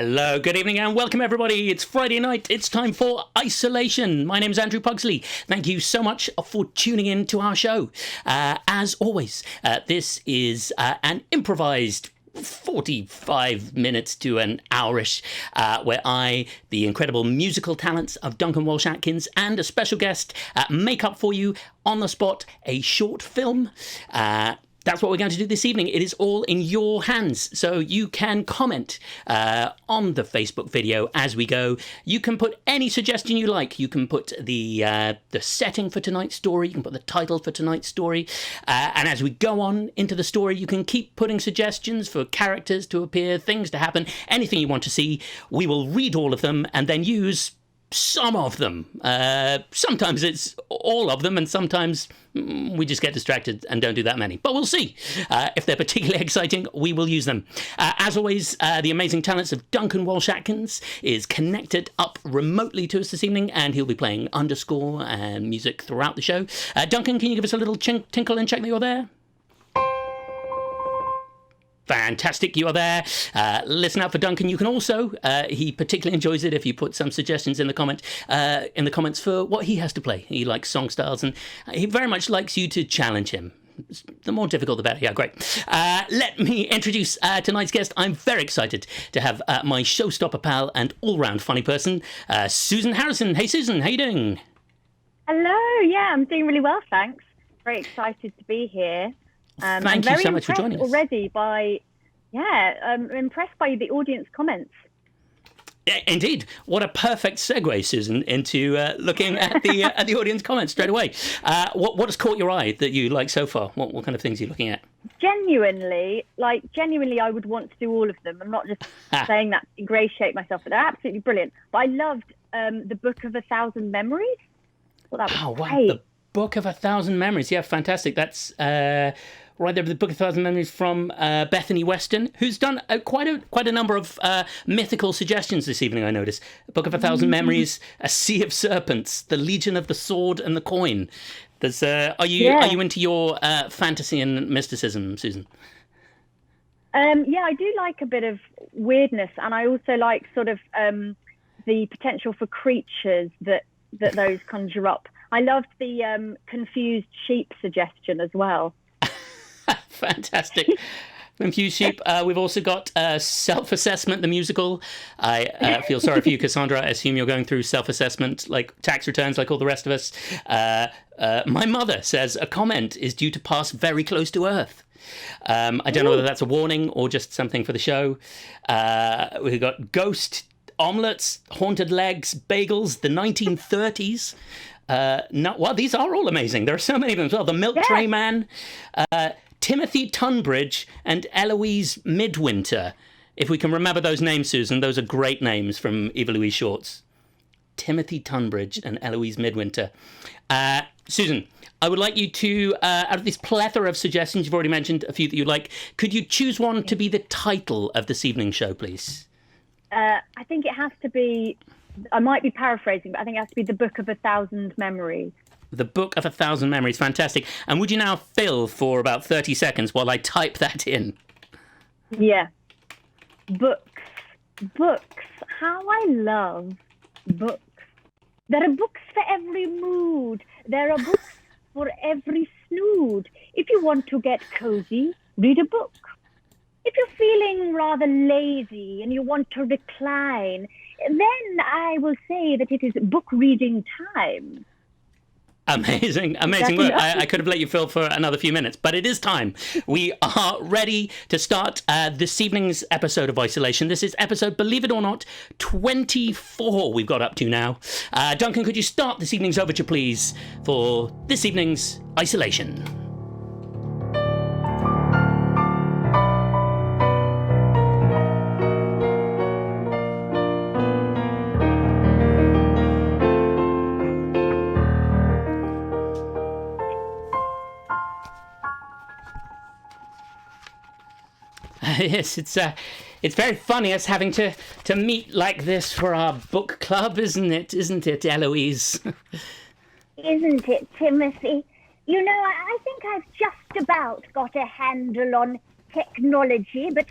Hello, good evening and welcome everybody. It's Friday night. It's time for Isolation. My name is Andrew Pugsley. Thank you so much for tuning in to our show. As always, this is an improvised 45 minutes to an hourish, where I, the incredible musical talents of Duncan Walsh-Atkins, and a special guest make up for you on the spot a short film. That's what we're going to do this evening. It is all in your hands. So you can comment on the Facebook video as we go. You can put any suggestion you like. You can put the setting for tonight's story. You can put the title for tonight's story. And as we go on into the story, you can keep putting suggestions for characters to appear, things to happen, anything you want to see. We will read all of them and then use some of them. Sometimes it's all of them, and sometimes we just get distracted and don't do that many. But we'll see. If they're particularly exciting, we will use them. As always, the amazing talents of Duncan Walsh-Atkins is connected up remotely to us this evening, and he'll be playing underscore and music throughout the show. Duncan, can you give us a little tinkle and check that you're there? Fantastic, you are there. Listen out for Duncan. You can also, he particularly enjoys it if you put some suggestions in the comments for what he has to play. He likes song styles, and he very much likes you to challenge him. The more difficult, the better. Yeah, great. Let me introduce tonight's guest. I'm very excited to have my showstopper pal and all-round funny person, Susan Harrison. Hey, Susan, how you doing? Hello. Yeah, I'm doing really well, thanks. Very excited to be here. Thank you so much for joining us. Already I'm impressed by the audience comments. Indeed. What a perfect segue, Susan, into looking at the audience comments straight away. What has caught your eye that you like so far? What kind of things are you looking at? Genuinely, I would want to do all of them. I'm not just saying that to ingratiate myself, but they're absolutely brilliant. But I loved the Book of 1,000 Memories. Well, that was great. Wow, the Book of 1,000 Memories. Yeah, fantastic. That's right there, the Book of 1,000 Memories from Bethany Weston, who's done quite a number of mythical suggestions this evening, I noticed. Book of 1,000 Memories, A Sea of Serpents, The Legion of the Sword and the Coin. There's, are you into your fantasy and mysticism, Susan? Yeah, I do like a bit of weirdness, and I also like sort of the potential for creatures that those conjure up. I loved the confused sheep suggestion as well. Fantastic. Confused sheep. We've also got Self-Assessment, the musical. I feel sorry for you, Cassandra. I assume you're going through self-assessment, like tax returns, like all the rest of us. My mother says a comment is due to pass very close to Earth. I don't know whether that's a warning or just something for the show. We've got Ghost, Omelets, Haunted Legs, Bagels, the 1930s. These are all amazing. There are so many of them as well. The Milk Tray Man, Timothy Tunbridge, and Eloise Midwinter. If we can remember those names, Susan, those are great names from Eva Louise Shorts. Timothy Tunbridge and Eloise Midwinter. Susan, I would like you to, out of this plethora of suggestions, you've already mentioned a few that you like, could you choose one to be the title of this evening's show, please? I think it has to be, I might be paraphrasing, but I think it has to be The Book of 1,000 Memories. The Book of 1,000 Memories, fantastic. And would you now fill for about 30 seconds while I type that in? Yeah. Books. How I love books. There are books for every mood. There are books for every snood. If you want to get cozy, read a book. If you're feeling rather lazy and you want to recline, then I will say that it is book reading time. Amazing. Look, I could have let you fill for another few minutes, but it is time. We are ready to start this evening's episode of Isolation. This is episode, believe it or not, 24 we've got up to now. Duncan, could you start this evening's overture, please, for this evening's Isolation? Yes, it's very funny us having to meet like this for our book club, isn't it, Eloise? Isn't it, Timothy? You know, I think I've just about got a handle on technology, but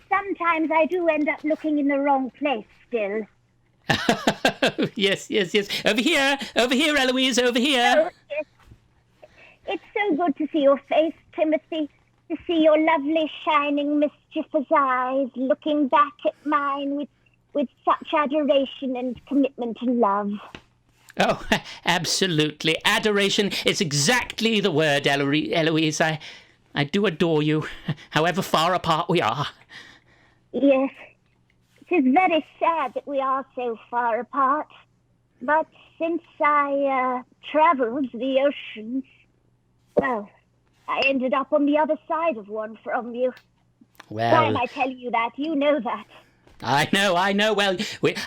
sometimes I do end up looking in the wrong place still. Yes. Over here, Eloise, over here. Oh, yes. It's so good to see your face, Timothy, to see your lovely, shining, mischievous eyes looking back at mine with such adoration and commitment and love. Oh, absolutely. Adoration is exactly the word, Eloise. I do adore you, however far apart we are. Yes, it is very sad that we are so far apart. But since I travelled the oceans, well, I ended up on the other side of one from you. Well, Why am I telling you that? You know that. I know. Well,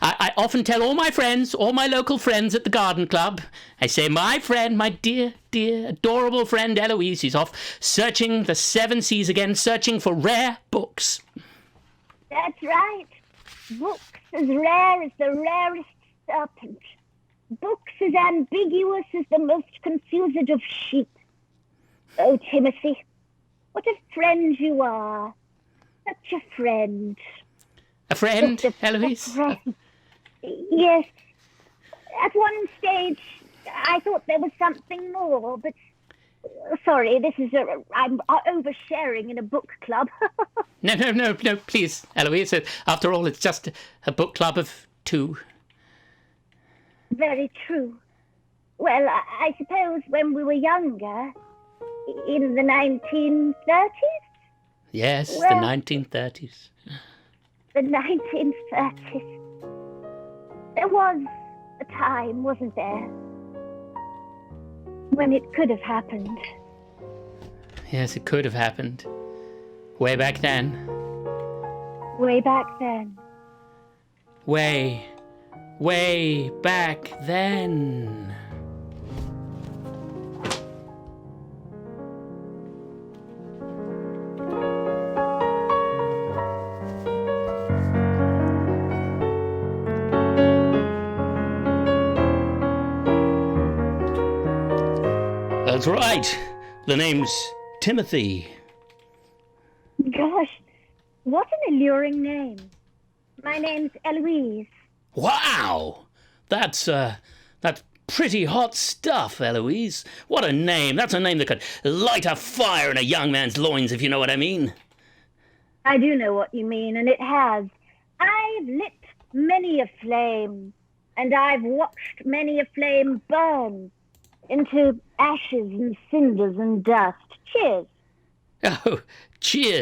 I often tell all my friends, all my local friends at the garden club, I say, my friend, my dear, adorable friend Eloise is off searching the seven seas again, searching for rare books. That's right. Books as rare as the rarest serpent. Books as ambiguous as the most confused of sheep. Oh, Timothy, what a friend you are. Such a friend. A friend, Eloise? Friend. Yes. At one stage, I thought there was something more, but sorry, I'm oversharing in a book club. No, please, Eloise. After all, it's just a book club of two. Very true. Well, I suppose when we were younger, in the 1930s? Yes, well, the 1930s. The 1930s. There was a time, wasn't there, when it could have happened. Yes, it could have happened. Way back then. Way back then. Way back then. That's right. The name's Timothy. Gosh, what an alluring name. My name's Eloise. Wow! That's pretty hot stuff, Eloise. What a name. That's a name that could light a fire in a young man's loins, if you know what I mean. I do know what you mean, and it has. I've lit many a flame, and I've watched many a flame burn into ashes and cinders and dust. Cheers. Oh, cheers.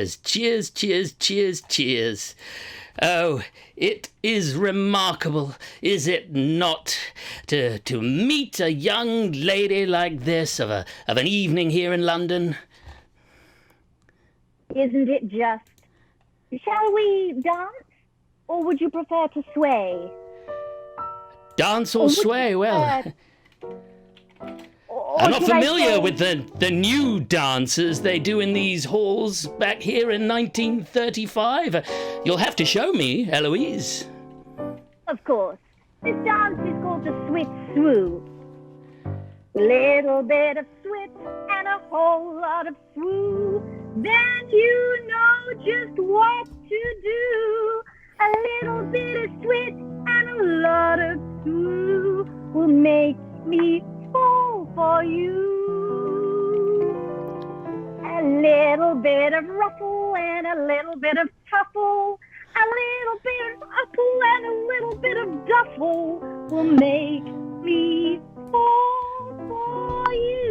Oh, it is remarkable, is it not, to meet a young lady like this of an evening here in London? Isn't it just? Shall we dance, or would you prefer to sway? Dance or sway? Well, I'm not familiar with the new dances they do in these halls back here in 1935. You'll have to show me, Eloise. Of course. This dance is called the Swit Swoo. Little bit of swit and a whole lot of swoo. Then you know just what to do. A little bit of swit and a lot of swoo will make me fall for you. A little bit of ruffle and a little bit of tuffle. A little bit of apple and a little bit of duffle will make me fall for you.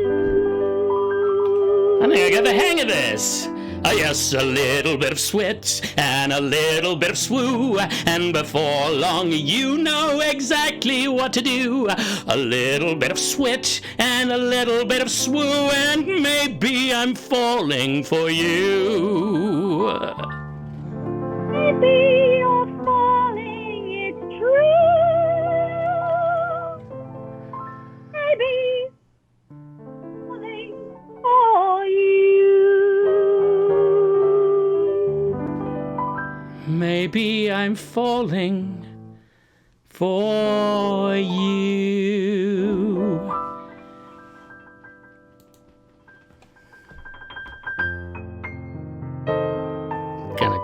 I think I got the hang of this. Oh, yes, a little bit of swit and a little bit of swoo, and before long you know exactly what to do. A little bit of swit and a little bit of swoo, and maybe I'm falling for you. Maybe you're falling, it's true. Maybe falling for you. Maybe I'm falling for you. Gonna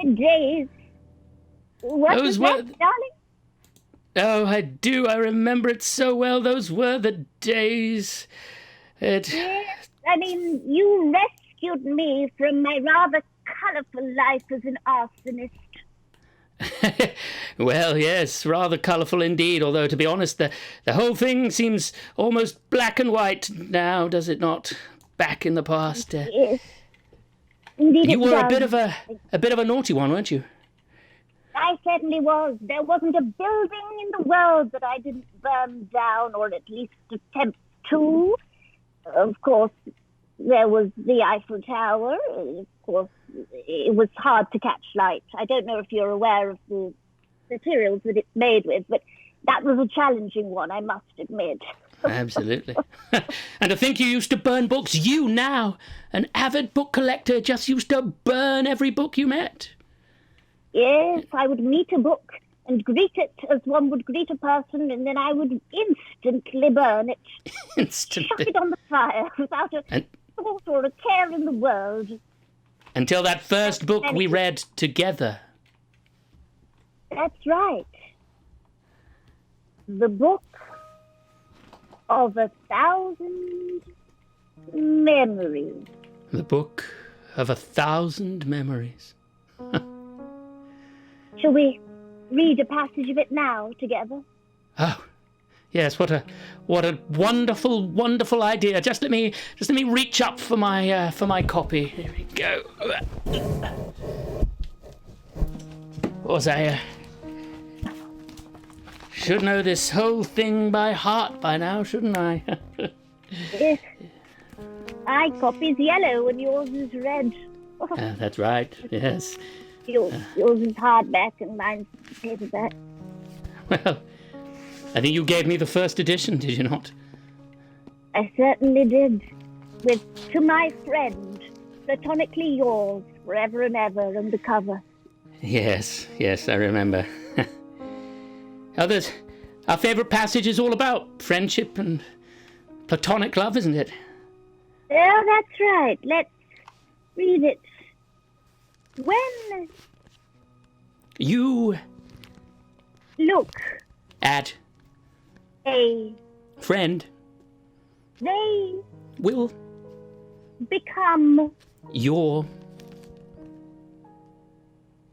the days. What Those was were- that, darling? Oh, I do. I remember it so well. Those were the days. Yes, I mean, you rescued me from my rather colourful life as an arsonist. Well, yes, rather colourful indeed, although, to be honest, the whole thing seems almost black and white now, does it not? Back in the past. Yes. Indeed, You it were a does. bit of a naughty one, weren't you? I certainly was. There wasn't a building in the world that I didn't burn down, or at least attempt to. Of course, there was the Eiffel Tower. Of course, it was hard to catch light. I don't know if you're aware of the materials that it's made with, but that was a challenging one, I must admit. Absolutely. And to think you used to burn books. You now, an avid book collector, just used to burn every book you met. Yes, I would meet a book and greet it as one would greet a person, and then I would instantly burn it, chuck Instantly. it on the fire without a And- thought or a care in the world. Until that first book we read together. That's right. The book of 1,000 memories. The book of 1,000 memories. Shall we read a passage of it now together? Oh, yes, what a wonderful, wonderful idea. Just let me reach up for my copy. Here we go. Was I should know this whole thing by heart by now, shouldn't I? Yes. My copy's yellow and yours is red. That's right. Yes. Yours is hardback and mine's paperback. Well, I think you gave me the first edition, did you not? I certainly did. With "To my friend, platonically yours, forever and ever" on the cover. Yes, I remember. Others, our favourite passage is all about friendship and platonic love, isn't it? Oh, that's right. Let's read it. When You look at a friend they will become your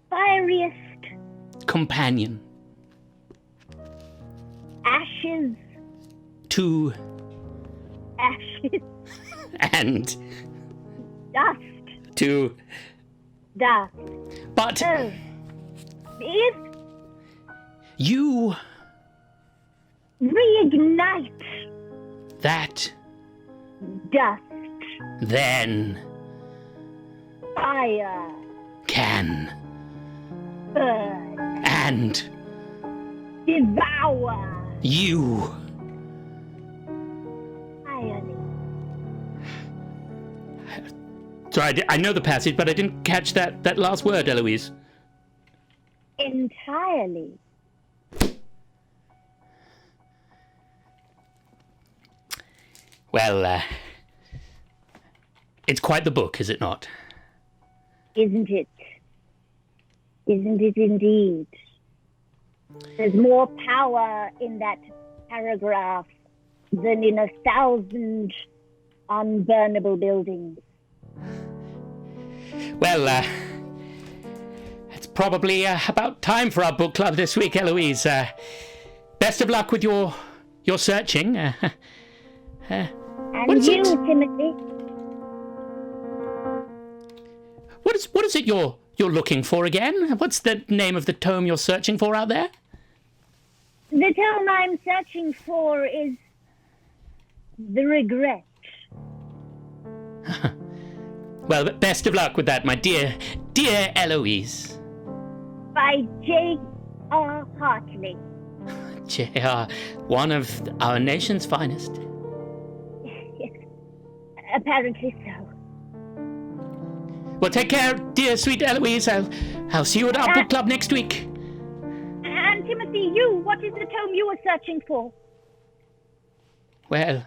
fieriest companion ashes, to ashes, and dust, to, dust. but Oh, if you reignite that dust, then fire, can burn, and devour, you irony. Sorry, I know the passage, but I didn't catch that last word, Eloise. Entirely. Well, it's quite the book, is it not? Isn't it? Isn't it indeed? There's more power in that paragraph than in 1,000 unburnable buildings. Well, it's probably about time for our book club this week, Eloise. Best of luck with your searching. And What is you, it? Timothy, What is it you're looking for again? What's the name of the tome you're searching for out there? the tome I'm searching for is The Regret. Well, best of luck with that, my dear Eloise. By J.R. Hartley. J.R., one of our nation's finest. Yes, apparently so. Well, take care, dear sweet Eloise. I'll see you at our book club next week. And Timothy, what is the tome you were searching for? Well,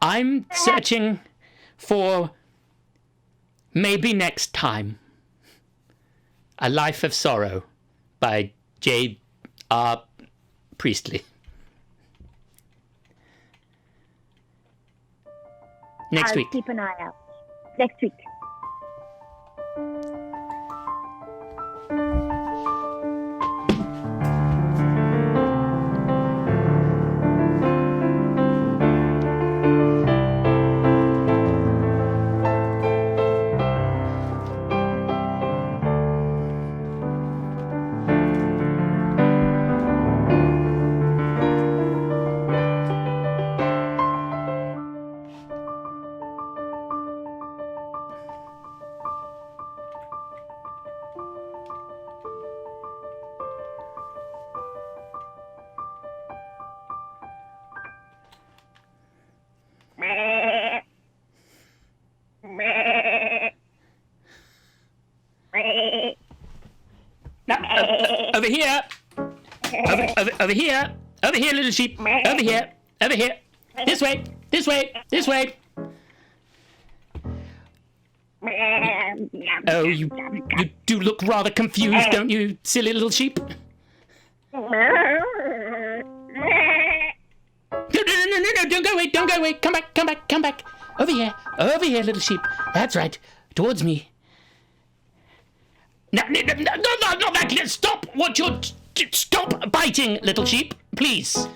I'm searching for maybe next time. A Life of Sorrow by J.R. Priestley. Next I'll week. keep an eye out. Next week. Now, over here. Over here. Over here, little sheep. Over here. Over here. This way. This way. This way. Oh, you do look rather confused, don't you, silly little sheep? No, don't go away, don't go away. Come back, come back, come back. Over here, little sheep. That's right, towards me. No, not that. Stop what you're... Stop biting, little sheep, please.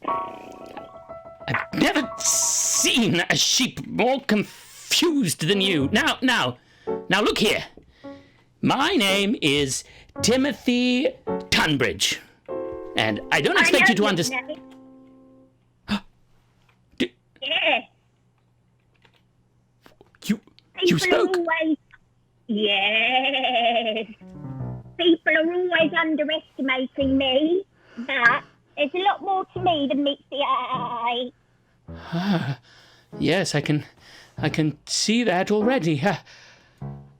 I've never seen a sheep more confused than you. Now, look here. My name is Timothy Tunbridge, and I don't expect you to understand. Yeah. You spoke. Yes. People are always underestimating me, but there's a lot more to me than meets the eye. Yes, I can see that already.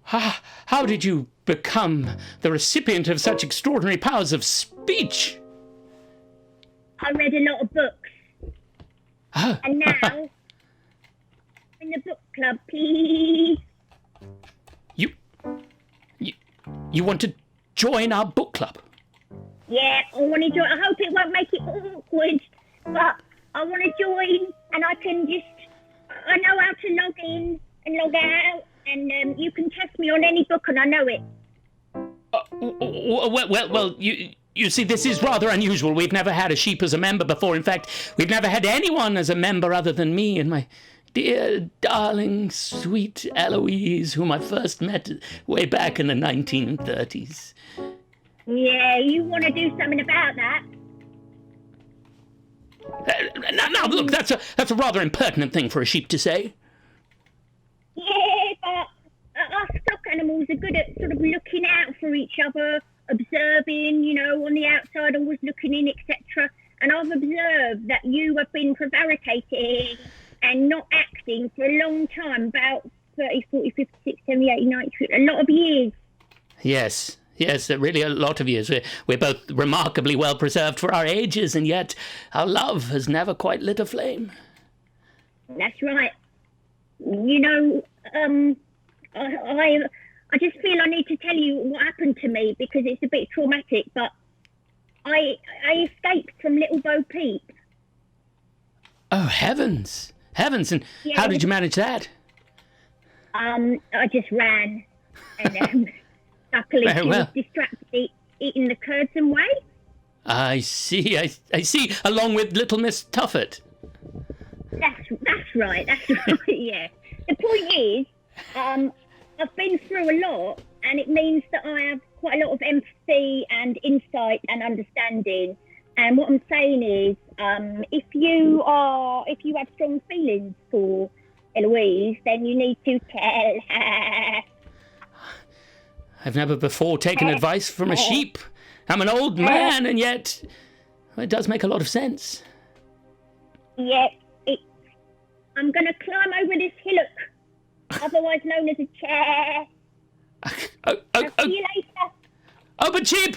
How did you become the recipient of such extraordinary powers of speech? I read a lot of books. And now, in the book club, please. You want to join our book club? Yeah, I want to join. I hope it won't make it awkward, but I want to join, and I know how to log in and log out, and you can test me on any book, and I know it. Well, you see, this is rather unusual. We've never had a sheep as a member before. In fact, we've never had anyone as a member other than me and my dear, darling, sweet Eloise, whom I first met way back in the 1930s. Yeah, you want to do something about that? Now, look, that's a rather impertinent thing for a sheep to say. Yeah, but us stock animals are good at sort of looking out for each other, observing, on the outside, always looking in, etc. And I've observed that you have been prevaricating and not acting for a long time, about 30, 40, 50, 60, 70, 80, 90, a lot of years. Yes, really a lot of years. We're both remarkably well preserved for our ages, and yet our love has never quite lit a flame. That's right. I just feel I need to tell you what happened to me because it's a bit traumatic, but I escaped from Little Bo Peep. Oh, heavens, and Yeah, how did you manage that? I just ran, and luckily Very she well. was distracted eating the curds and whey. I see, along with little Miss Tuffet. That's right, yeah. The point is, I've been through a lot, and it means that I have quite a lot of empathy and insight and understanding. And what I'm saying is, if you have strong feelings for Eloise, then you need to tell her. I've never before taken advice from a sheep. I'm an old man, and yet it does make a lot of sense. Yeah, I'm going to climb over this hillock, otherwise known as a chair. I'll see you later. Oh, but sheep!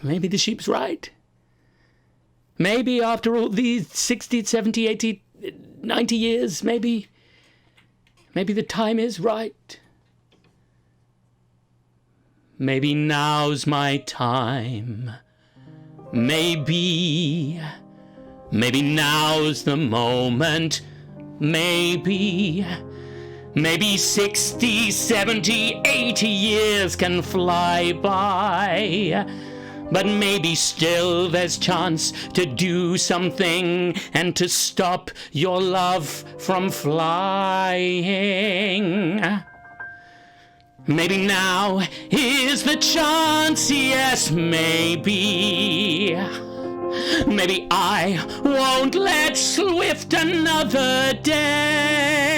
Maybe the sheep's right. Maybe after all these 60, 70, 80, 90 years, maybe Maybe the time is right. Maybe now's my time. Maybe now's the moment. Maybe 60, 70, 80 years can fly by. But maybe still there's chance to do something and to stop your love from flying. Maybe now is the chance, yes, maybe. Maybe I won't let swift another day.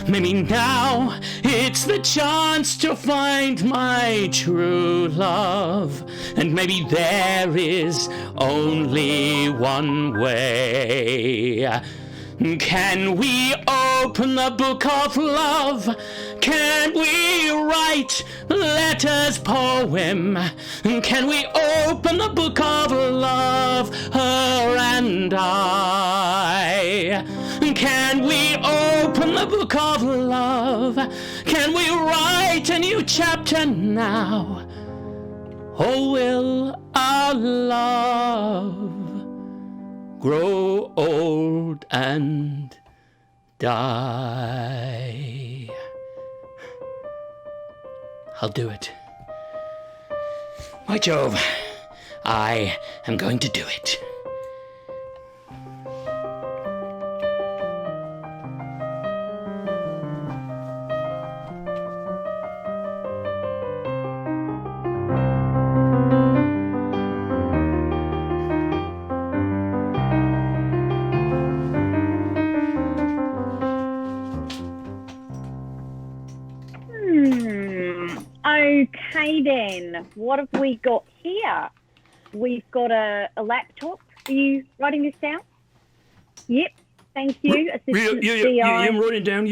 Maybe now it's the chance to find my true love. And maybe there is only one way. Can we open the book of love? Can we write letters, poem? Can we open the book of love, her and I? Can we open the book of love? Can we write a new chapter now? Or will our love grow old and die? I'll do it. By Jove, I am going to do it. Okay then, what have we got here? We've got a laptop. Are you writing this down? Yep, thank you, Assistant CI. I'm writing down.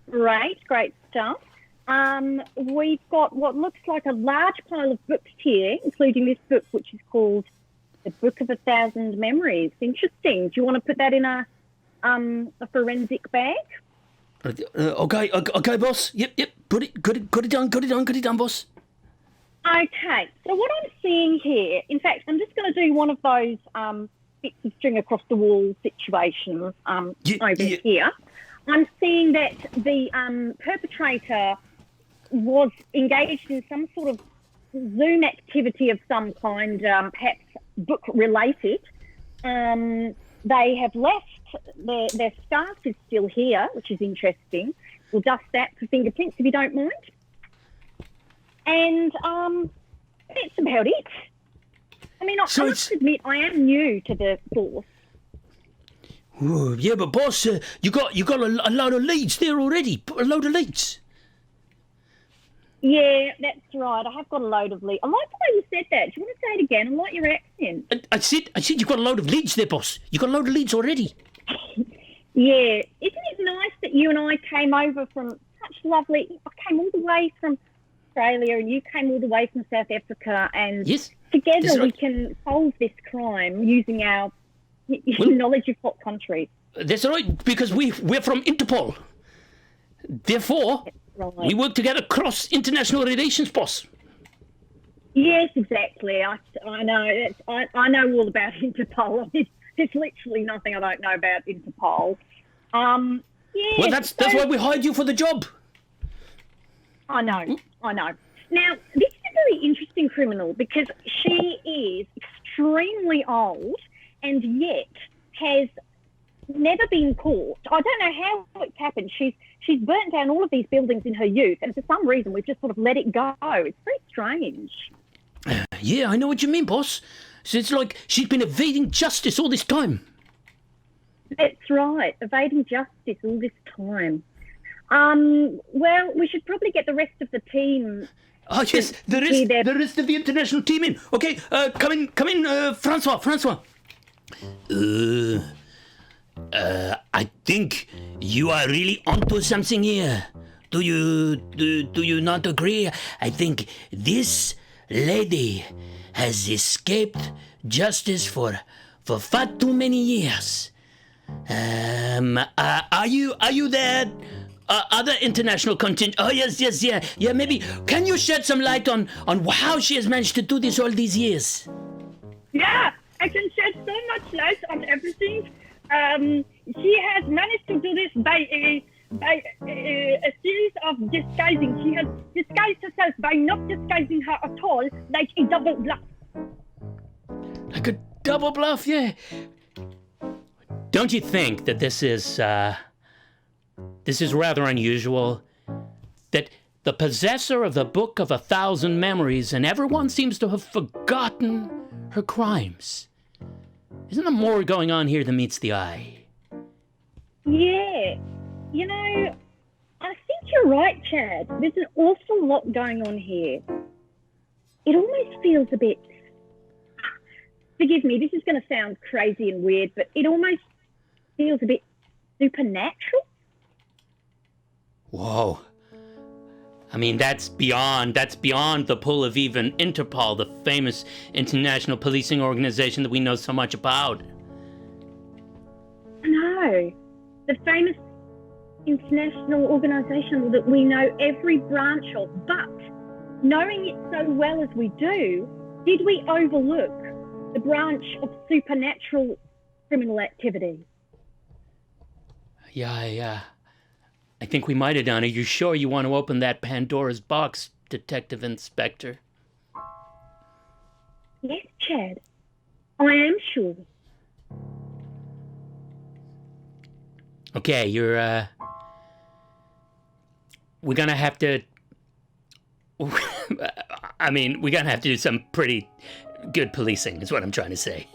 Great stuff. We've got what looks like a large pile of books here, including this book, which is called The Book of 1,000 Memories. Interesting. Do you want to put that in a forensic bag? Okay, boss. Yep. Got it done, boss. Okay, so what I'm seeing here, in fact, I'm just going to do one of those bits of string across the wall situations over here. I'm seeing that the perpetrator was engaged in some sort of Zoom activity of some kind, perhaps book-related. They have left. Their scarf is still here, which is interesting. We'll dust that for fingerprints if you don't mind. And that's about it. I mean, I must admit, I am new to the force. Ooh, yeah, but boss, you got a load of leads there already. A load of leads. Yeah, that's right. I have got a load of leads. I like the way you said that. Do you want to say it again? I like your accent. I said you've got a load of leads there, boss. You got a load of leads already. Yeah. Isn't it nice that you and I came over from such lovely... I came all the way from Australia and you came all the way from South Africa, and together we can solve this crime using our knowledge of what country. That's right, because we're from Interpol. Therefore, we work together across international relations, boss. Yes, exactly. I know. I know all about Interpol. There's literally nothing I don't know about Interpol. Yeah. Well, that's why we hired you for the job. I know. Now, this is a very interesting criminal because she is extremely old and yet has never been caught. I don't know how it's happened. She's burnt down all of these buildings in her youth, and for some reason we've just sort of let it go. It's very strange. Yeah, I know what you mean, boss. So it's like she's been evading justice all this time. That's right, evading justice all this time. Well, we should probably get the rest of the team. Oh, yes, the rest of the international team in. Okay, come in, Francois. I think you are really onto something here. Do you not agree? I think this lady has escaped justice for far too many years. Are you there? Other international contingent. Oh yes, yeah. Maybe can you shed some light on how she has managed to do this all these years? Yeah, I can shed so much light on everything. She has managed to do this by a series of disguising. She has disguised herself by not disguising her at all, like a double bluff. Like a double bluff, yeah. Don't you think that this is rather unusual? That the possessor of the Book of 1,000 Memories and everyone seems to have forgotten her crimes. Isn't there more going on here than meets the eye? Yeah. You know, I think you're right, Chad. There's an awful lot going on here. It almost feels a bit... Forgive me, this is going to sound crazy and weird, but it almost feels a bit supernatural. Whoa. I mean, that's beyond the pull of even Interpol, the famous international policing organization that we know so much about. No, the famous international organization that we know every branch of, but knowing it so well as we do, did we overlook the branch of supernatural criminal activity? Yeah. I think we might have done. Are you sure you want to open that Pandora's box, Detective Inspector? Yes, Chad. I am sure. Okay, we're gonna have to... I mean, we're gonna have to do some pretty good policing, is what I'm trying to say.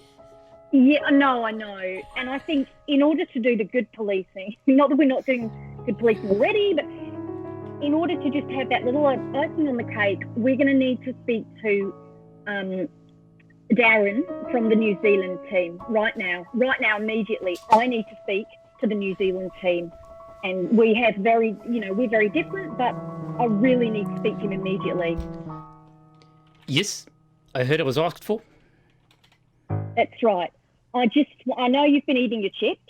Yeah, no, I know. And I think in order to do the good policing, not that we're not doing good policing already, but in order to just have that little icing on the cake, we're going to need to speak to Darren from the New Zealand team right now, immediately. I need to speak to the New Zealand team. And we have we're very different, but I really need to speak to him immediately. Yes, I heard it was asked for. That's right. I know you've been eating your chips.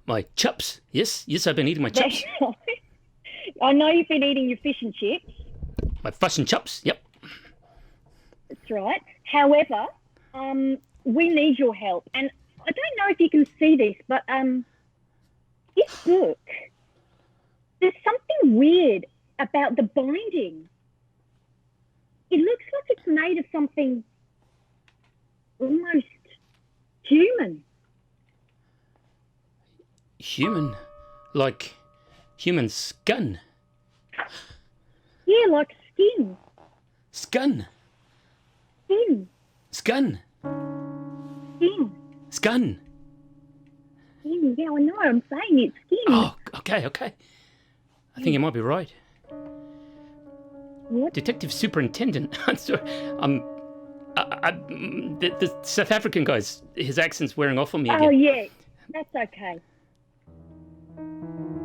My chips. Yes, I've been eating my chips. That's right. I know you've been eating your fish and chips. My fish and chips, yep. That's right. However, we need your help. And I don't know if you can see this, but this book, there's something weird about the binding. It looks like it's made of something almost human. Human? Like human skin? Yeah, like skin. Skin? Skin. Skin? Skin. Skin? Skin. Yeah, I know. I'm saying it's skin. Oh, okay. I think you might be right. What? Detective Superintendent. I'm sorry. The South African guy's, his accent's wearing off on me again. Oh, yeah. That's okay.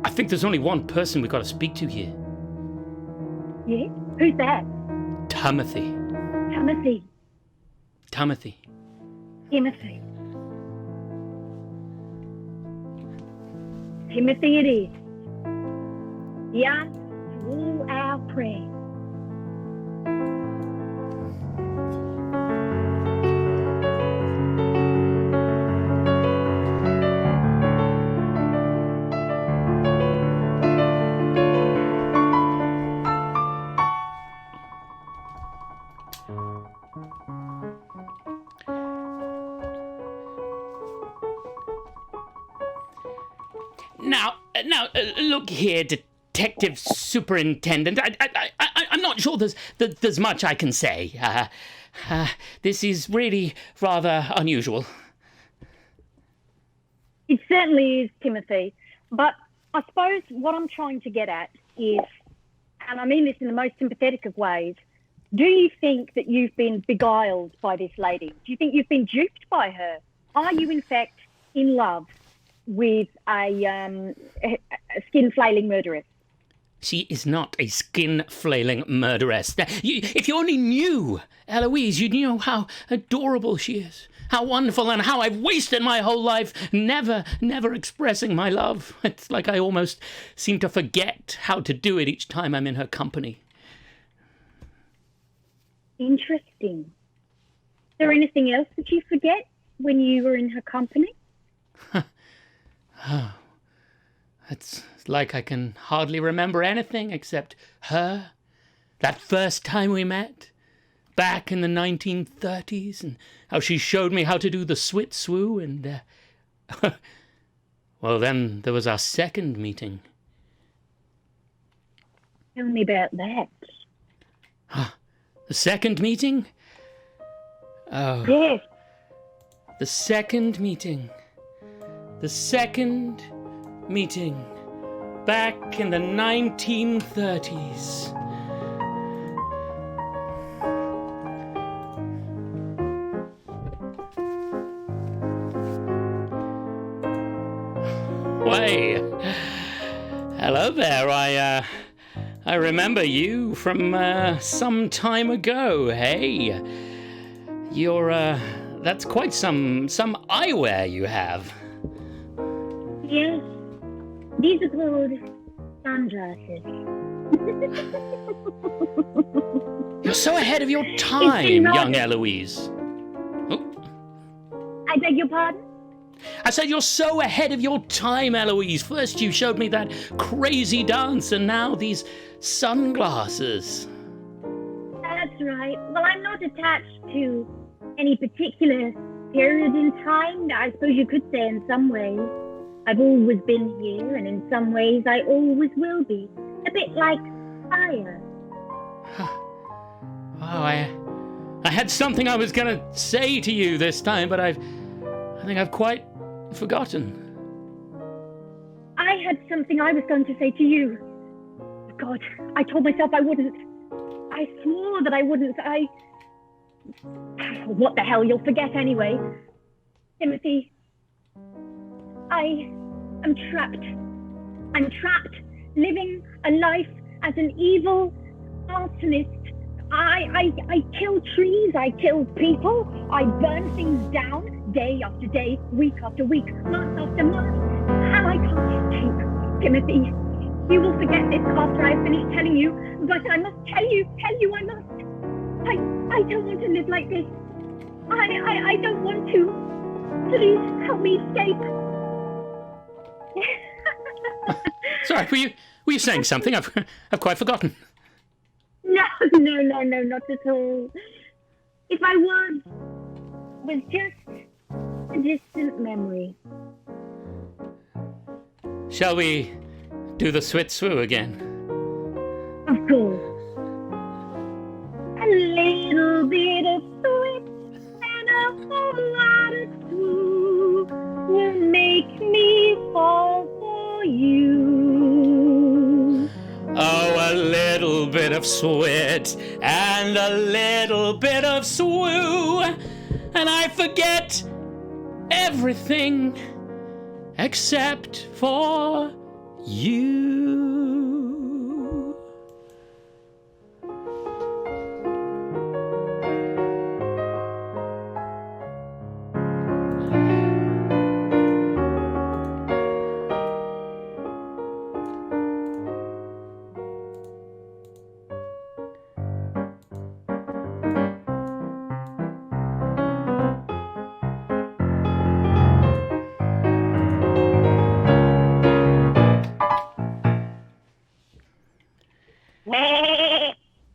I think there's only one person we've got to speak to here. Yeah? Who's that? Timothy. Timothy. Timothy. Timothy. Timothy it is. Yes, through our prayer. Now, look here, Detective Superintendent. I'm not sure there's much I can say. This is really rather unusual. It certainly is, Timothy. But I suppose what I'm trying to get at is, and I mean this in the most sympathetic of ways, do you think that you've been beguiled by this lady? Do you think you've been duped by her? Are you, in fact, in love with a skin-flailing murderess? She is not a skin-flailing murderess. If you only knew Eloise, you'd know how adorable she is. How wonderful, and how I've wasted my whole life never expressing my love. It's like I almost seem to forget how to do it each time I'm in her company. Interesting. Is there anything else that you forget when you were in her company? It's like I can hardly remember anything except her, that first time we met, back in the 1930s, and how she showed me how to do the swit swoo, and, well, then there was our second meeting. Tell me about that. The second meeting? Oh. Yes. The second meeting. The second meeting. Back in the 1930s. Why, hello there. I remember you from some time ago. Hey, you're that's quite some eyewear you have. Yes. These are called sunglasses. You're so ahead of your time, young Eloise. Oh. I beg your pardon? I said you're so ahead of your time, Eloise. First you showed me that crazy dance, and now these sunglasses. That's right. Well, I'm not attached to any particular period in time. I suppose you could say in some ways. I've always been here, and in some ways I always will be. A bit like fire. Oh, I had something I was going to say to you this time, but I think I've quite forgotten. I had something I was going to say to you. God, I told myself I wouldn't. I swore that I wouldn't. What the hell, you'll forget anyway. Timothy, I am trapped. I'm trapped, living a life as an evil arsonist. I kill trees, I kill people, I burn things down day after day, week after week, month after month, and I can't escape. Timothy, you will forget this after I finish telling you, but I must tell you I must. I don't want to live like this. I don't want to. Please help me escape. Sorry, were you saying something? I've quite forgotten. No, not at all. If I was just a distant memory. Shall we do the swit swoo again? Of course. A little bit of sweat and a whole lot of swoo will make me fall for you. Oh, a little bit of sweat and a little bit of swoo, and I forget everything except for you.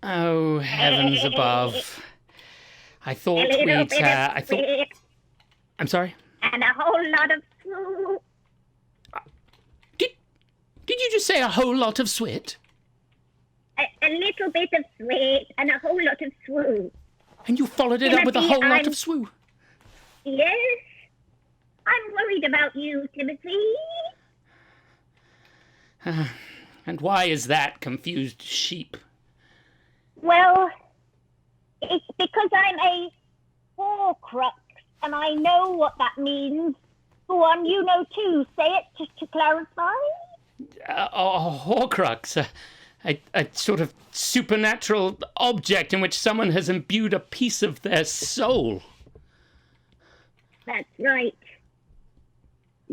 Oh, heavens above. I thought I'm sorry? And a whole lot of swoo. Did you just say a whole lot of swit? A little bit of sweat and a whole lot of swoo. And you followed it up with a whole lot of swoo? Yes. I'm worried about you, Timothy. And why is that, confused sheep? Well, it's because I'm a Horcrux, and I know what that means. Go on, you know too. Say it just to clarify. A Horcrux, a sort of supernatural object in which someone has imbued a piece of their soul. That's right.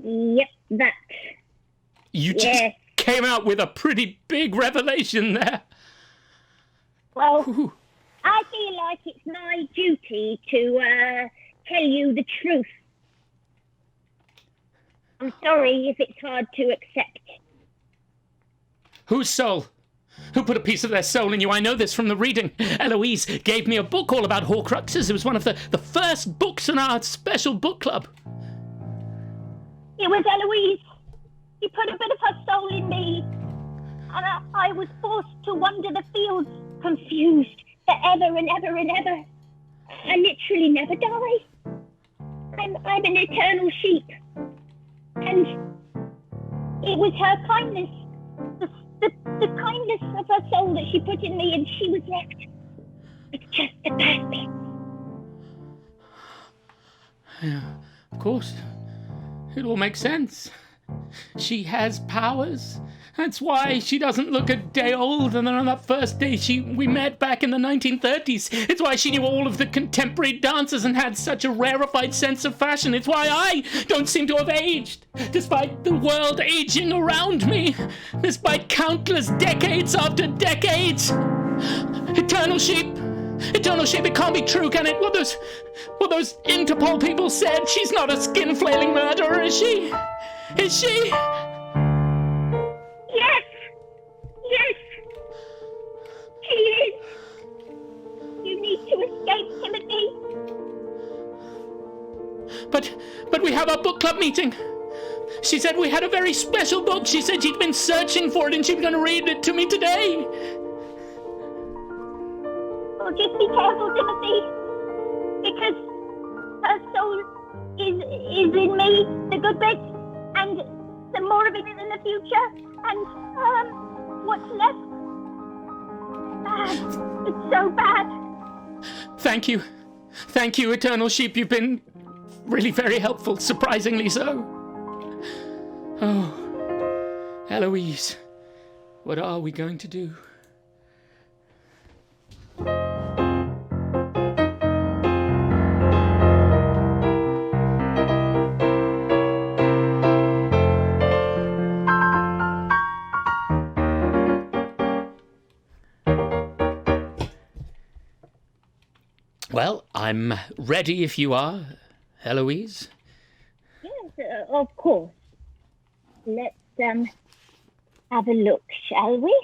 Yep, that. You just Yes. came out with a pretty big revelation there. Well, Ooh. I feel like it's my duty to tell you the truth. I'm sorry if it's hard to accept. Whose soul? Who put a piece of their soul in you? I know this from the reading. Eloise gave me a book all about Horcruxes. It was one of the first books in our special book club. It was Eloise. She put a bit of her soul in me. And I was forced to wander the fields, confused, forever and ever and ever. I literally never die. I'm an eternal sheep. And it was her kindness, the kindness of her soul that she put in me, and she was left with just the bad bits. Yeah, of course. It all makes sense. She has powers. That's why she doesn't look a day older than on that first day we met back in the 1930s. It's why she knew all of the contemporary dances and had such a rarefied sense of fashion. It's why I don't seem to have aged, despite the world aging around me, despite countless decades after decades. Eternal sheep, it can't be true, can it? What those Interpol people said. She's not a skin-flailing murderer, is she? Is she? Yes, she is. You need to escape, Timothy. But we have our book club meeting. She said we had a very special book. She said she'd been searching for it and she was going to read it to me today. Well, just be careful, Timothy, because her soul is in me, the good bits, and some more of it is in the future, and what's left? It's so bad. Thank you, Eternal Sheep. You've been really very helpful, surprisingly so. Oh, Eloise, what are we going to do? Well, I'm ready if you are, Eloise. Yes, of course. Let's have a look, shall we?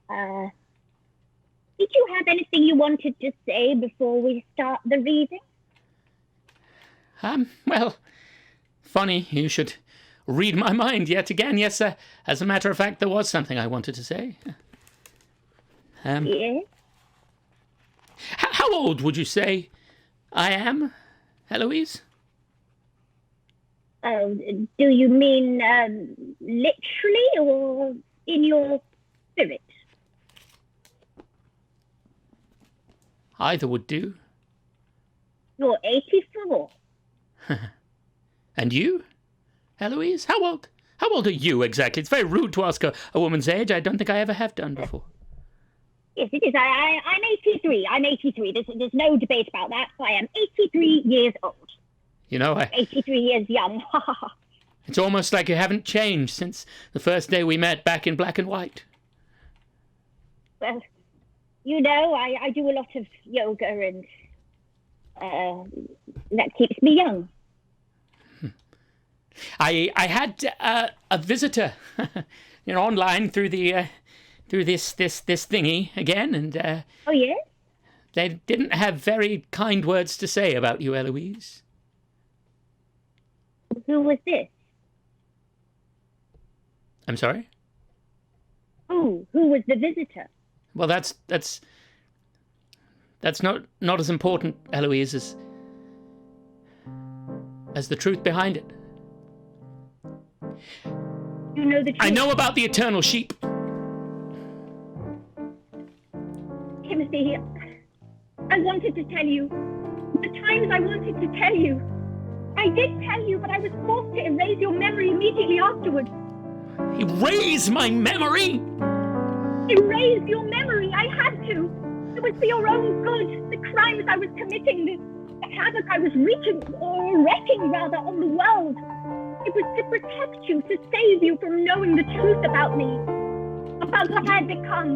Did you have anything you wanted to say before we start the reading? Well, funny you should read my mind yet again. Yes, as a matter of fact, there was something I wanted to say. Yes. How old would you say I am, Eloise? Do you mean literally or in your spirit? Either would do. You're 84. And you, Eloise? How old are you exactly? It's very rude to ask a woman's age. I don't think I ever have done before. Yes, it is. I'm 83. I'm 83. There's no debate about that. I am 83 years old. You know, 83 years young. It's almost like you haven't changed since the first day we met back in black and white. Well, you know, I do a lot of yoga and that keeps me young. I had a visitor, online through the through this thingy again, and Oh, yes? they didn't have very kind words to say about you, Eloise. Who was this? I'm sorry? Who was the visitor? Well, that's not as important, Eloise, as the truth behind it. You know the truth. I know about the Eternal Sheep. Timothy, I wanted to tell you. The times I wanted to tell you. I did tell you, but I was forced to erase your memory immediately afterwards. Erase my memory? Erase your memory. I had to. It was for your own good. The crimes I was committing, the havoc I was wrecking rather on the world. It was to protect you, to save you from knowing the truth about me, about what I had become.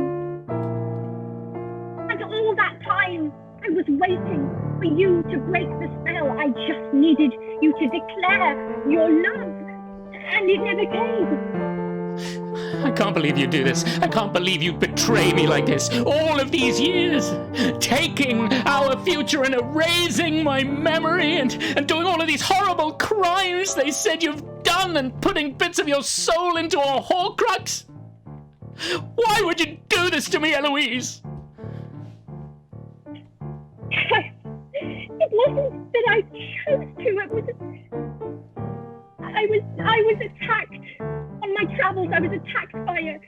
And all that time, I was waiting for you to break the spell. I just needed you to declare your love, and it never came. I can't believe you do this. I can't believe you betray me like this. All of these years, taking our future and erasing my memory and doing all of these horrible crimes they said you've done and putting bits of your soul into a Horcrux. Why would you do this to me, Eloise? It wasn't that I chose to. It was... I was attacked. On my travels, I was attacked by a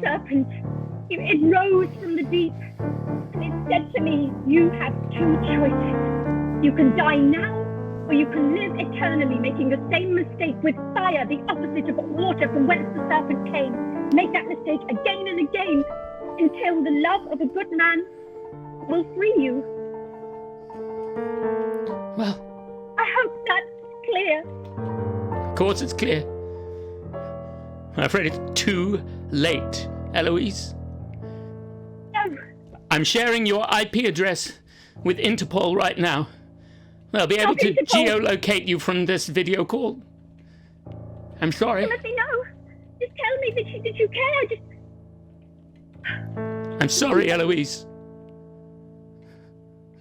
serpent. It rose from the deep, and it said to me, "You have two choices. You can die now, or you can live eternally, making the same mistake with fire, the opposite of water from whence the serpent came. Make that mistake again and again, until the love of a good man will free you." Well, I hope that's clear. of course it's clear. I'm afraid it's too late, Eloise. No. I'm sharing your IP address with Interpol right now. They'll be able to geolocate you from this video call. I'm sorry. Let me know. Just tell me that you care. I'm sorry, Eloise.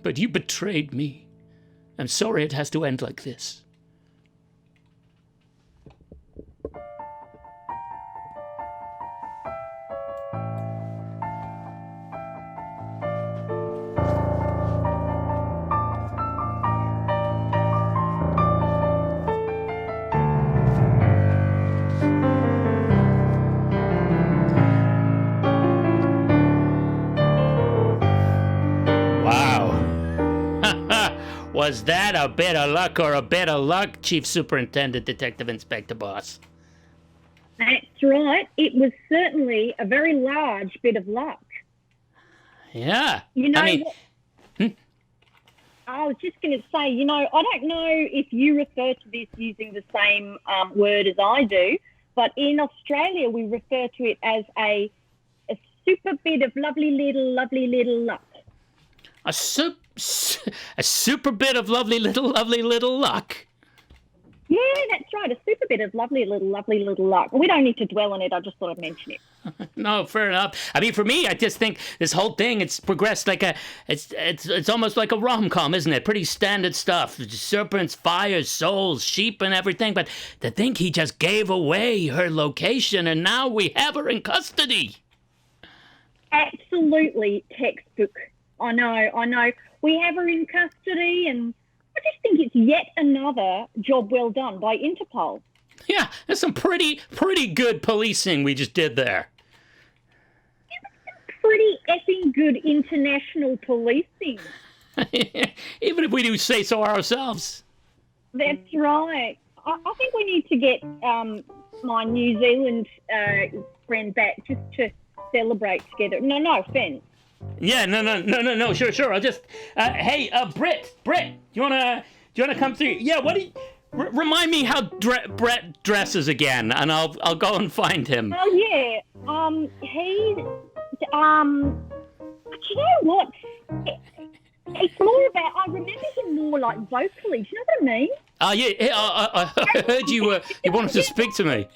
But you betrayed me. I'm sorry it has to end like this. Was that a bit of luck or a bit of luck, Chief Superintendent Detective Inspector Boss? That's right. It was certainly a very large bit of luck. Yeah. You know, I mean, I was just going to say, I don't know if you refer to this using the same word as I do, but in Australia we refer to it as a super bit of lovely little luck. A super bit of lovely little luck. Yeah, that's right. A super bit of lovely little luck. We don't need to dwell on it. I just thought I'd mention it. No, fair enough. I mean, for me, I just think this whole thing, it's progressed like it's almost like a rom-com, isn't it? Pretty standard stuff. Serpents, fires, souls, sheep and everything. But to think he just gave away her location and now we have her in custody. Absolutely textbook. I know. We have her in custody, and I just think it's yet another job well done by Interpol. Yeah, there's some pretty good policing we just did there. Pretty effing good international policing. Even if we do say so ourselves. That's right. I think we need to get my New Zealand friend back just to celebrate together. No offense. Yeah, no, sure. I'll just, hey, Britt, do you wanna come through? Yeah, what do you, remind me how Brett dresses again, and I'll go and find him. Oh yeah, he's, but you know what? It's more about, I remember him more like vocally. Do you know what I mean? Yeah, I heard you wanted to speak to me.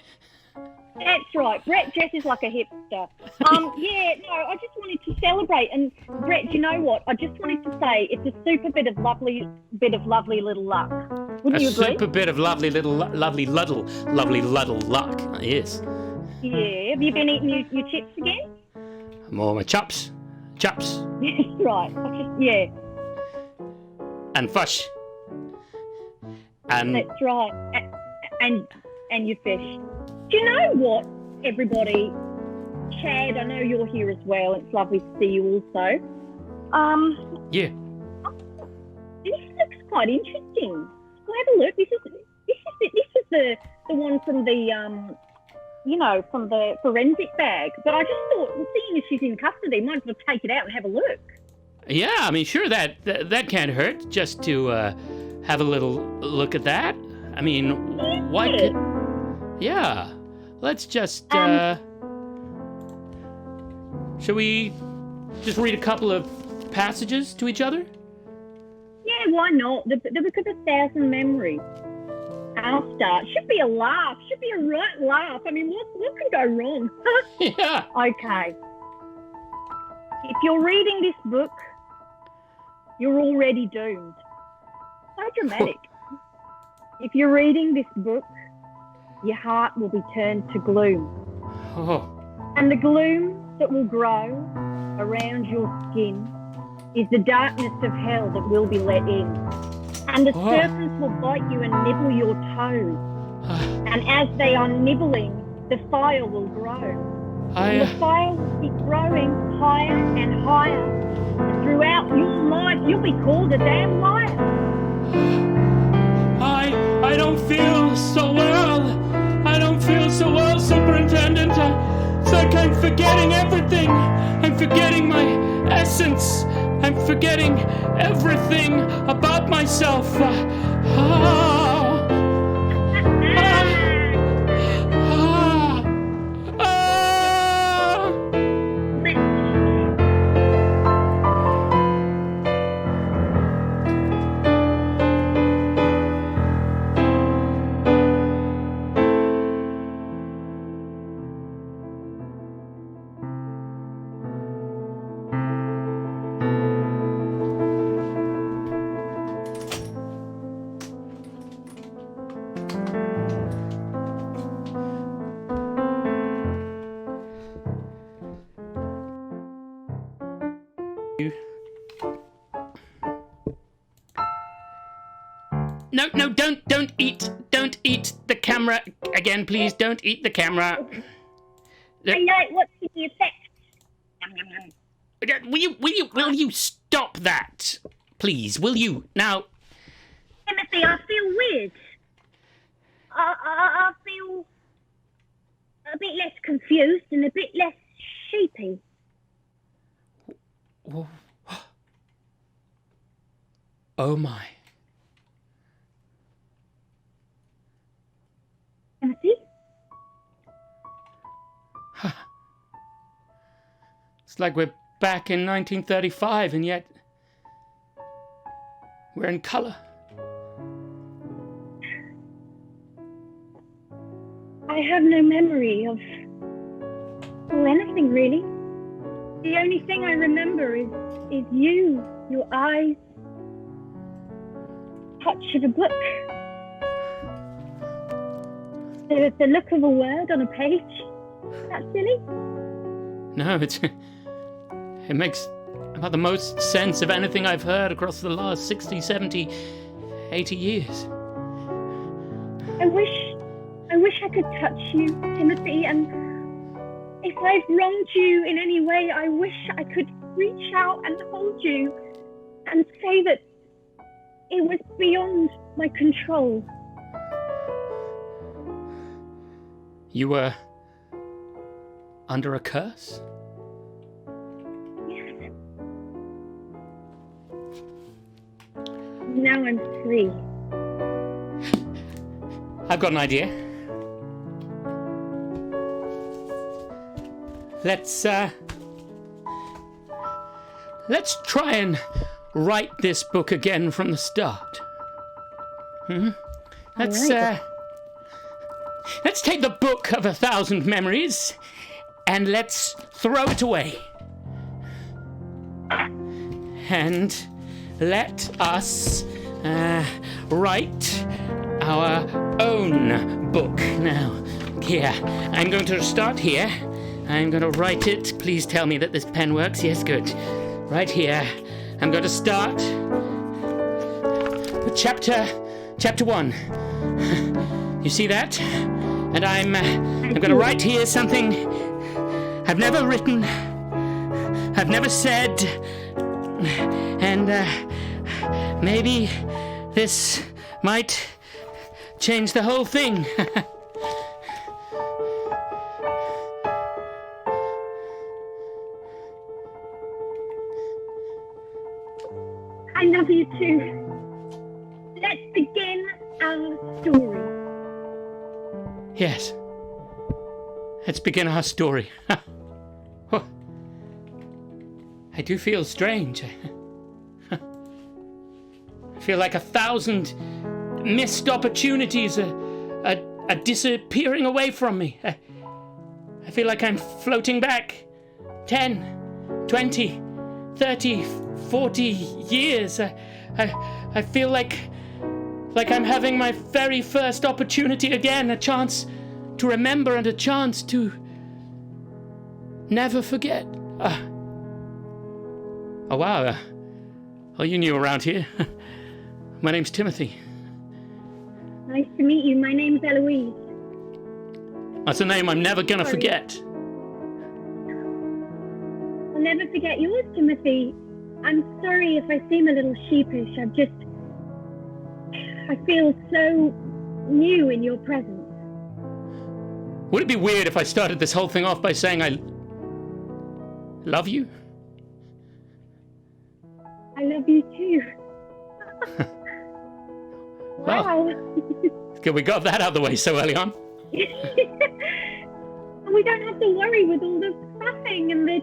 That's right. Brett dresses like a hipster. I just wanted to celebrate. And Brett, you know what? I just wanted to say it's a super bit of lovely little luck. Wouldn't you agree? A super bit of lovely luddle luck. Yes. Yeah. Have you been eating your chips again? More my chops. That's right. Yeah. And fish. And that's right. And your fish. Do you know what, everybody? Chad, I know you're here as well. It's lovely to see you also. Yeah. This looks quite interesting. Well, have a look. This is the one from the from the forensic bag. But I just thought, well, seeing as she's in custody, might as well take it out and have a look. Yeah, I mean, sure, that can't hurt. Just to have a little look at that. I mean, why could? Yeah, let's just. Shall we just read a couple of passages to each other? Yeah, why not? The Book of 1,000 Memories. I'll start. Should be a laugh. Should be a right laugh. I mean, what can go wrong? Yeah. Okay. If you're reading this book, you're already doomed. So dramatic. If you're reading this book, your heart will be turned to gloom. Oh. And the gloom that will grow around your skin is the darkness of hell that will be let in. And the serpents will bite you and nibble your toes. And as they are nibbling, the fire will grow. And the fire will keep growing higher and higher. And throughout your life, you'll be called a damn liar. I don't feel so well. I don't feel so well, Superintendent. It's like I'm forgetting everything. I'm forgetting my essence. I'm forgetting everything about myself. No, don't eat the camera again, please. Don't eat the camera. I know what's the effect. Will you stop that, please? Will you now? Timothy, I feel weird. I feel a bit less confused and a bit less sheepy. Oh my. Timothy? It's like we're back in 1935 and yet we're in colour. I have no memory of anything really. The only thing I remember is you, your eyes, touch of a book. The look of a word on a page. That's silly. No, it makes about the most sense of anything I've heard across the last 60, 70, 80 years. I wish I could touch you, Timothy, and if I've wronged you in any way, I wish I could reach out and hold you and say that it was beyond my control. You were under a curse? Yes. Now I'm free. I've got an idea. Let's try and write this book again from the start. Let's take the book of 1,000 memories and let's throw it away. And let us write our own book. Now, here, I'm going to start here. I'm going to write it. Please tell me that this pen works. Yes, good. Right here. I'm going to start with chapter 1. You see that? And I'm going to write here something I've never written, I've never said, and maybe this might change the whole thing. I love you too. Let's begin our story. Yes. Let's begin our story. Oh. I do feel strange. I feel like 1,000 missed opportunities are disappearing away from me. I feel like I'm floating back 10, 20, 30, 40 years. I feel like I'm having my very first opportunity again, a chance to remember and a chance to never forget. Oh, wow. Oh, you new around here. My name's Timothy. Nice to meet you. My name's Eloise. That's a name I'm never gonna forget. I'll never forget yours, Timothy. I'm sorry if I seem a little sheepish. I feel so new in your presence. Would it be weird if I started this whole thing off by saying I love you? I love you too. Well, good we got that out of the way so early on. We don't have to worry with all the faffing and the,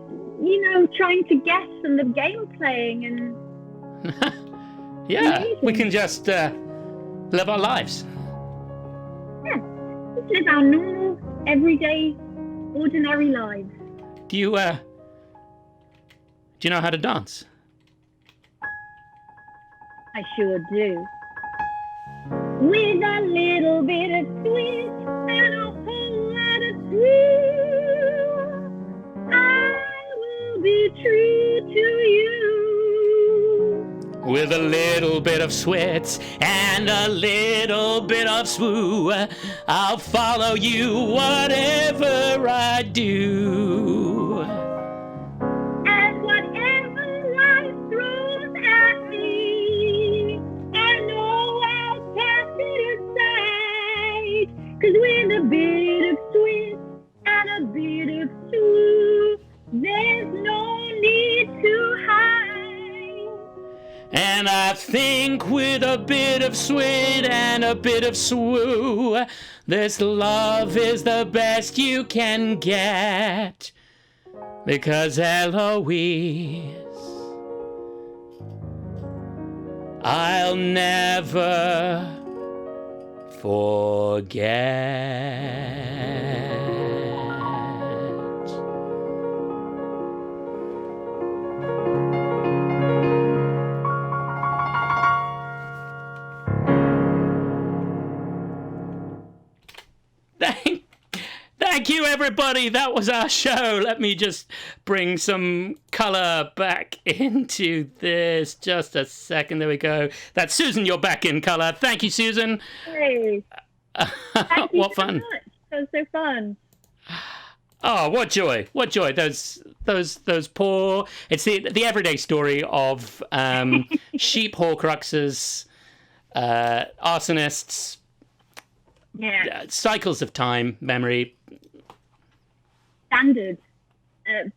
trying to guess and the game playing and... Yeah, Amazing. we can just live our lives. Yeah, just live our normal, everyday, ordinary lives. Do you know how to dance? I sure do. With a little bit of twist and a whole lot of thrill, I will be true to you. With a little bit of sweat and a little bit of swoo, I'll follow you whatever I do. And whatever life throws at me, I know I'll pass it aside. 'Cause with a bit of twist and a bit of swoo, there's no need to hide. And I think with a bit of sweat and a bit of swoo, this love is the best you can get. Because Eloise, I'll never forget. Thank you, everybody. That was our show. Let me just bring some colour back into this. Just a second. There we go. That's Susan. You're back in colour. Thank you, Susan. Hey, thank you What so fun. much. That was so fun. Oh, what joy. What joy. Those poor... It's the everyday story of sheep horcruxes, arsonists, Yeah. cycles of time, memory. Standard.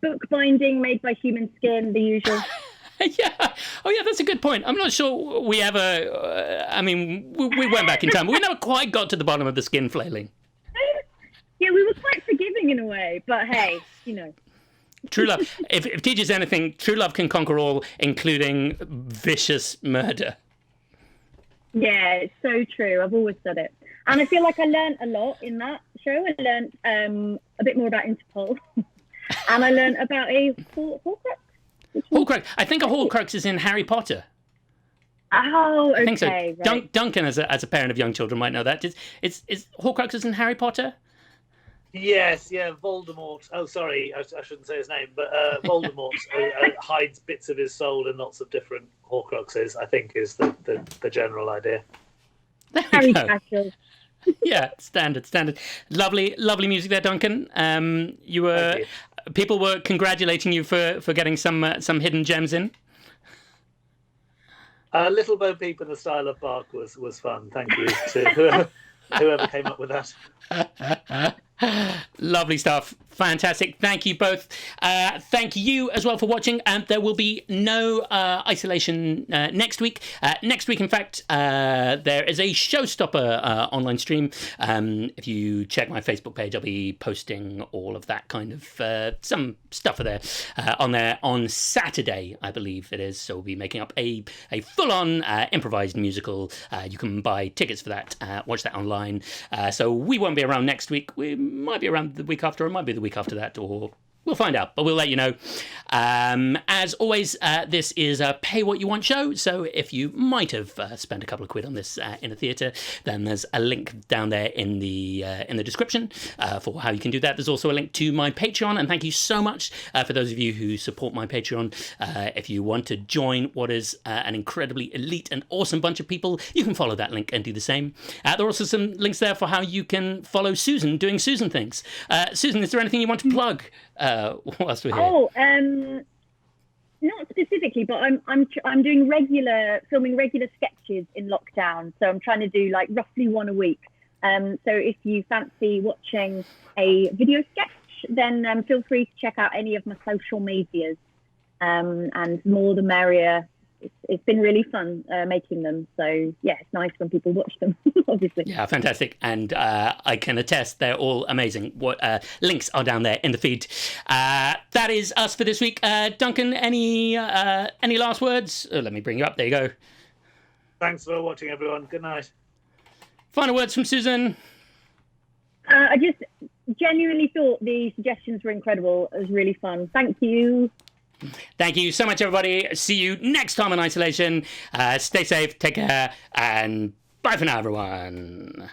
Book binding made by human skin, the usual. Yeah. Oh, yeah, that's a good point. I'm not sure we ever... we went back in time, but we never quite got to the bottom of the skin flailing. Yeah, we were quite forgiving in a way, but hey, True love. If it teaches anything, true love can conquer all, including vicious murder. Yeah, it's so true. I've always said it. And I feel like I learned a lot in that show. I learned a bit more about Interpol. And I learned about a Horcrux. Horcrux. I think a Horcrux is in Harry Potter. Oh, okay. I think so. Right. Duncan, as a parent of young children, might know that. Is Horcruxes in Harry Potter? Yes, yeah, Voldemort. Oh, sorry, I shouldn't say his name, but Voldemort hides bits of his soul in lots of different Horcruxes, I think, is the general idea. There we Very go. casual. Yeah, standard. Lovely music there, Duncan. Thank you. People were congratulating you for getting some hidden gems in. Little Bo Peep in the Style of Bark was fun. Thank you to whoever came up with that. Lovely stuff. Fantastic. Thank you both. Thank you as well for watching. And there will be no isolation next week. Next week, in fact, there is a showstopper online stream. If you check my Facebook page, I'll be posting all of that kind of some stuff on there on Saturday, I believe it is. So we'll be making up a full-on improvised musical. You can buy tickets for that. Watch that online. So we won't be around next week. We might be around the week after. It might be the week after that, or we'll find out, but we'll let you know. As always, this is a pay what you want show, so if you might have spent a couple of quid on this in a theatre, then there's a link down there in the description for how you can do that. There's also a link to my Patreon, and thank you so much for those of you who support my Patreon. If you want to join what is an incredibly elite and awesome bunch of people, you can follow that link and do the same. There are also some links there for how you can follow Susan doing Susan things. Susan, is there anything you want to plug whilst we're here? Oh, not specifically, but I'm doing filming regular sketches in lockdown. So I'm trying to do like roughly one a week. So if you fancy watching a video sketch, then feel free to check out any of my social medias. And more the merrier. It's been really fun making them. So yeah, it's nice when people watch them, obviously. Yeah, fantastic. And I can attest they're all amazing. What links are down there in the feed. That is us for this week. Duncan, any last words? Oh, let me bring you up. There you go. Thanks for watching, everyone. Good night. Final words from Susan. I just genuinely thought the suggestions were incredible. It was really fun. Thank you. Thank you so much, everybody. See you next time in isolation. Stay safe, take care, and bye for now, everyone.